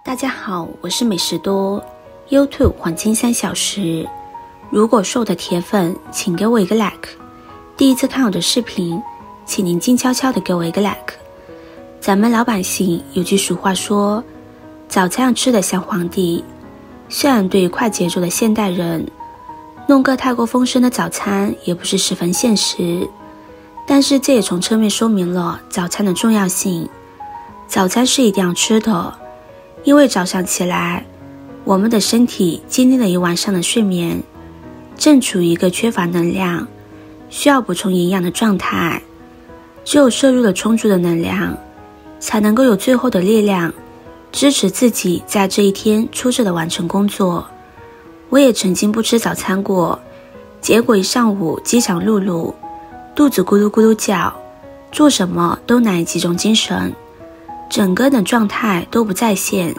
大家好，我是美食多 YouTube 黄金3小时。如果是我的铁粉，请给我一个 like。第一次看我的视频，请您静悄悄地给我一个 like。咱们老百姓有句俗话说，早餐吃得像皇帝。虽然对于快节奏的现代人，弄个太过丰盛的早餐也不是十分现实，但是这也从侧面说明了早餐的重要性。早餐是一定要吃的，因为早上起来，我们的身体经历了一晚上的睡眠，正处于一个缺乏能量，需要补充营养的状态。只有摄入了充足的能量，才能够有最后的力量，支持自己在这一天出色的完成工作。我也曾经不吃早餐过，结果一上午饥肠辘辘，肚子咕噜咕噜叫，做什么都难以集中精神，整个人的状态都不在线，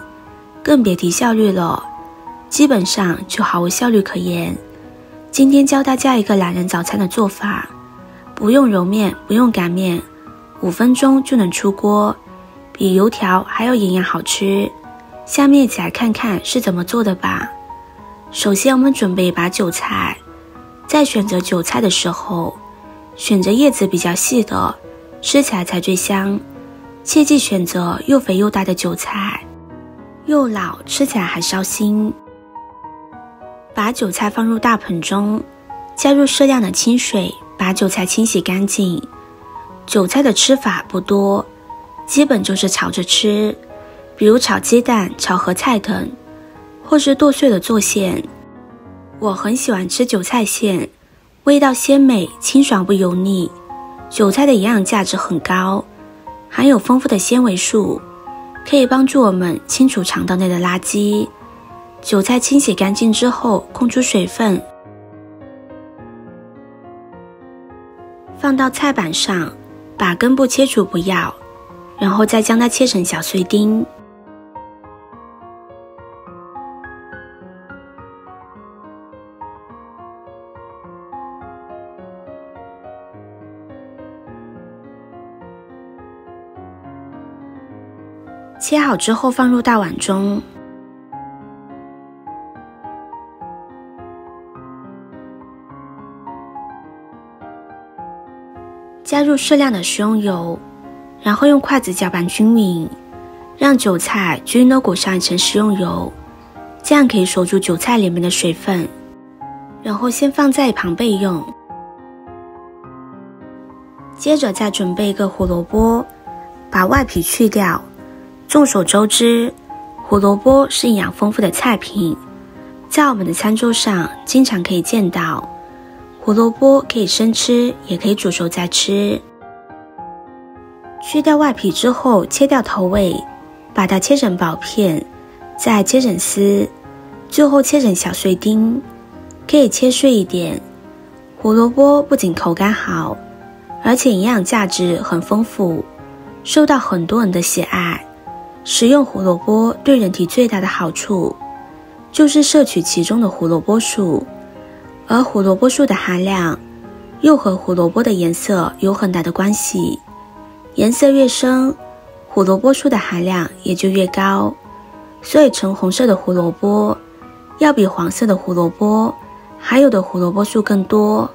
更别提效率了，基本上就毫无效率可言。今天教大家一个懒人早餐的做法，不用揉面，不用擀面，5分钟就能出锅，比油条还要营养好吃。下面一起来看看是怎么做的吧。首先我们准备一把韭菜，在选择韭菜的时候，选择叶子比较细的，吃起来才最香。切记选择又肥又大的韭菜，又老吃起来还烧心。把韭菜放入大盆中，加入适量的清水，把韭菜清洗干净。韭菜的吃法不多，基本就是炒着吃，比如炒鸡蛋、炒合菜等，或是剁碎了做馅。我很喜欢吃韭菜馅，味道鲜美，清爽不油腻。韭菜的营养价值很高，含有丰富的纤维素，可以帮助我们清除肠道内的垃圾。韭菜清洗干净之后，控出水分，放到菜板上，把根部切除不要，然后再将它切成小碎丁。切好之后放入大碗中，加入适量的食用油，然后用筷子搅拌均匀，让韭菜均匀地裹上一层食用油，这样可以锁住韭菜里面的水分，然后先放在一旁备用。接着再准备一个胡萝卜，把外皮去掉。众所周知，胡萝卜是营养丰富的菜品，在我们的餐桌上经常可以见到。胡萝卜可以生吃，也可以煮熟再吃。去掉外皮之后，切掉头尾，把它切成薄片，再切成丝，最后切成小碎丁，可以切碎一点。胡萝卜不仅口感好，而且营养价值很丰富，受到很多人的喜爱。食用胡萝卜对人体最大的好处，就是摄取其中的胡萝卜素，而胡萝卜素的含量又和胡萝卜的颜色有很大的关系。颜色越深，胡萝卜素的含量也就越高，所以橙红色的胡萝卜要比黄色的胡萝卜含有的胡萝卜素更多。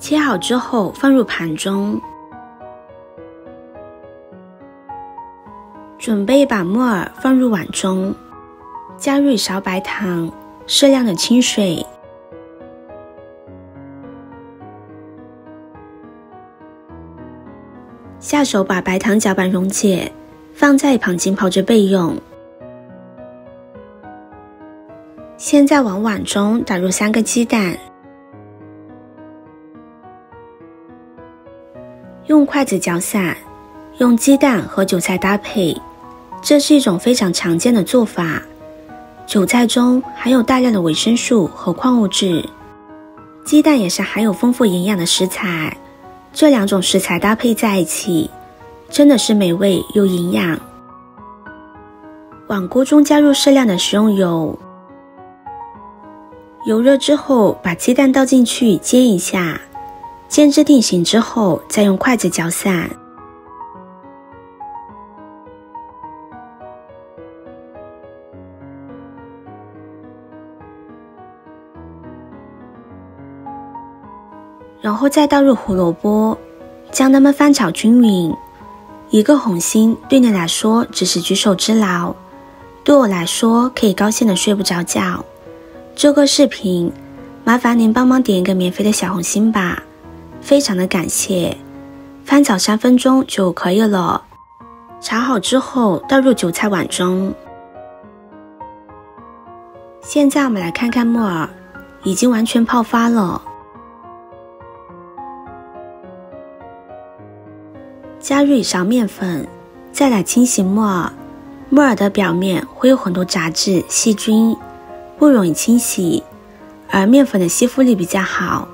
切好之后放入盘中，准备一把木耳放入碗中，加入1勺白糖，适量的清水，下手把白糖搅拌溶解，放在一旁浸泡着备用。现在往碗中打入3个鸡蛋，用筷子搅散，用鸡蛋和韭菜搭配，这是一种非常常见的做法。韭菜中含有大量的维生素和矿物质，鸡蛋也是含有丰富营养的食材，这2种食材搭配在一起，真的是美味又营养。碗锅中加入适量的食用油，油热之后把鸡蛋倒进去煎一下，煎至定型之后，再用筷子搅散。然后再倒入胡萝卜，将它们翻炒均匀。一个红心对你来说只是举手之劳，对我来说可以高兴的睡不着觉。这个视频麻烦您帮忙点一个免费的小红心吧，非常的感谢。翻炒3分钟就可以了。炒好之后倒入韭菜碗中。现在我们来看看木耳，已经完全泡发了。加入1勺面粉，再来清洗木耳。木耳的表面会有很多杂质、细菌，不容易清洗，而面粉的吸附力比较好，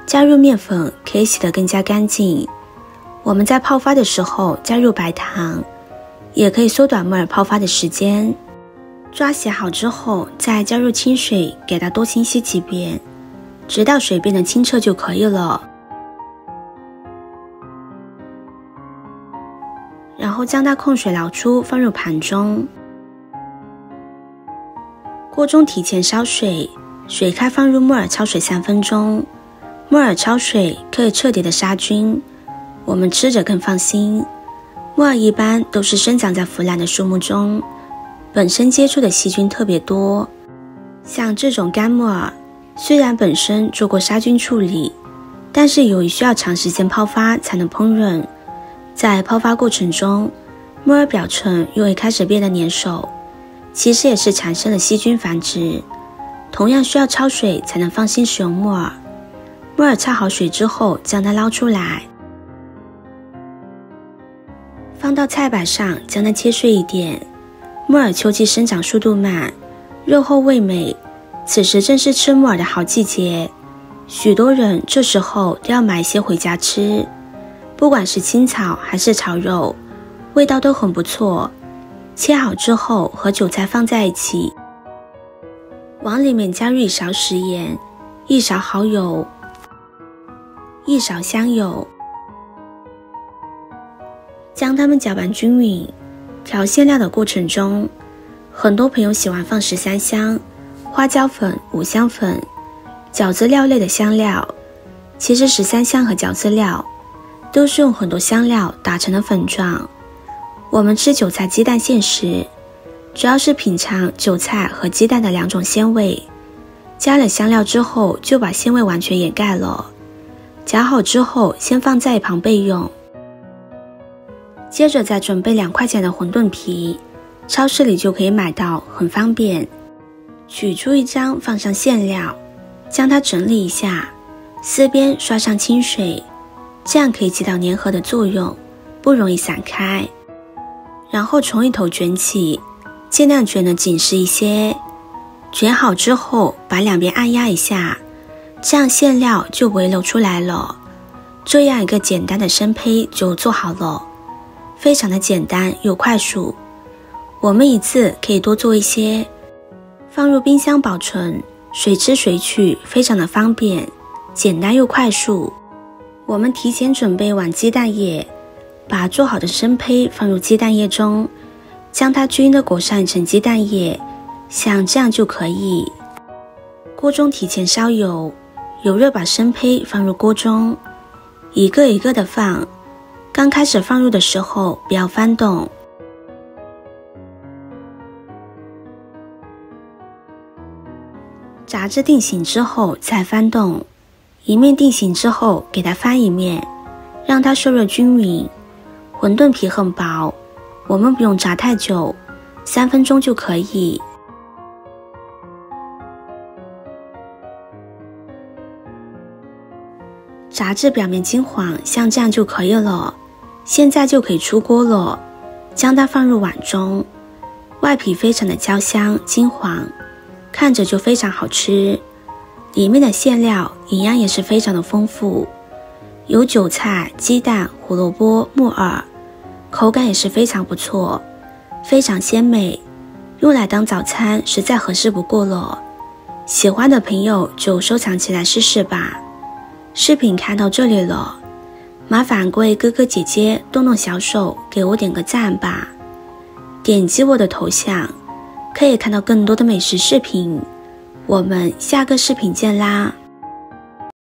加入面粉可以洗得更加干净。我们在泡发的时候加入白糖，也可以缩短木耳泡发的时间。抓洗好之后，再加入清水，给它多清洗几遍，直到水变得清澈就可以了。然后将它控水捞出，放入盘中。锅中提前烧水，水开放入木耳焯水3分钟。木耳焯水可以彻底的杀菌，我们吃着更放心。木耳一般都是生长在腐烂的树木中，本身接触的细菌特别多。像这种干木耳，虽然本身做过杀菌处理，但是由于需要长时间泡发才能烹饪，在泡发过程中，木耳表层又会开始变得粘手，其实也是产生了细菌繁殖。同样需要焯水才能放心使用木耳。木耳焯好水之后，将它捞出来，放到菜板上，将它切碎一点。木耳秋季生长速度慢，肉厚味美，此时正是吃木耳的好季节。许多人这时候都要买一些回家吃，不管是清炒还是炒肉，味道都很不错。切好之后和韭菜放在一起，往里面加入1勺食盐、1勺蚝油、1勺香油，将它们搅拌均匀。调馅料的过程中，很多朋友喜欢放13香、花椒粉、五香粉、饺子料类的香料。其实13香和饺子料都是用很多香料打成的粉状。我们吃韭菜鸡蛋馅时，主要是品尝韭菜和鸡蛋的2种鲜味，加了香料之后就把鲜味完全掩盖了。搅好之后先放在一旁备用。接着再准备2块钱的馄饨皮，超市里就可以买到，很方便。取出一张，放上馅料，将它整理一下，四边刷上清水，这样可以起到粘合的作用，不容易散开。然后从一头卷起，尽量卷得紧实一些。卷好之后，把2边按压一下，这样馅料就不会漏出来了。这样一个简单的生胚就做好了，非常的简单又快速。我们一次可以多做一些，放入冰箱保存，随吃随取，非常的方便，简单又快速。我们提前准备碗鸡蛋液，把做好的生胚放入鸡蛋液中，将它均匀的裹上一层鸡蛋液，像这样就可以。锅中提前烧油，油热把生胚放入锅中，一个一个的放，刚开始放入的时候不要翻动。炸至定型之后再翻动，一面定型之后给它翻一面，让它受热均匀。馄饨皮很薄，我们不用炸太久，3分钟就可以。炸至表面金黄，像这样就可以了。现在就可以出锅了，将它放入碗中。外皮非常的焦香金黄，看着就非常好吃。里面的馅料营养也是非常的丰富，有韭菜、鸡蛋、胡萝卜、木耳，口感也是非常不错，非常鲜美，用来当早餐实在合适不过了。喜欢的朋友就收藏起来试试吧。视频看到这里了，麻烦各位哥哥姐姐动动小手给我点个赞吧。点击我的头像，可以看到更多的美食视频。我们下个视频见啦！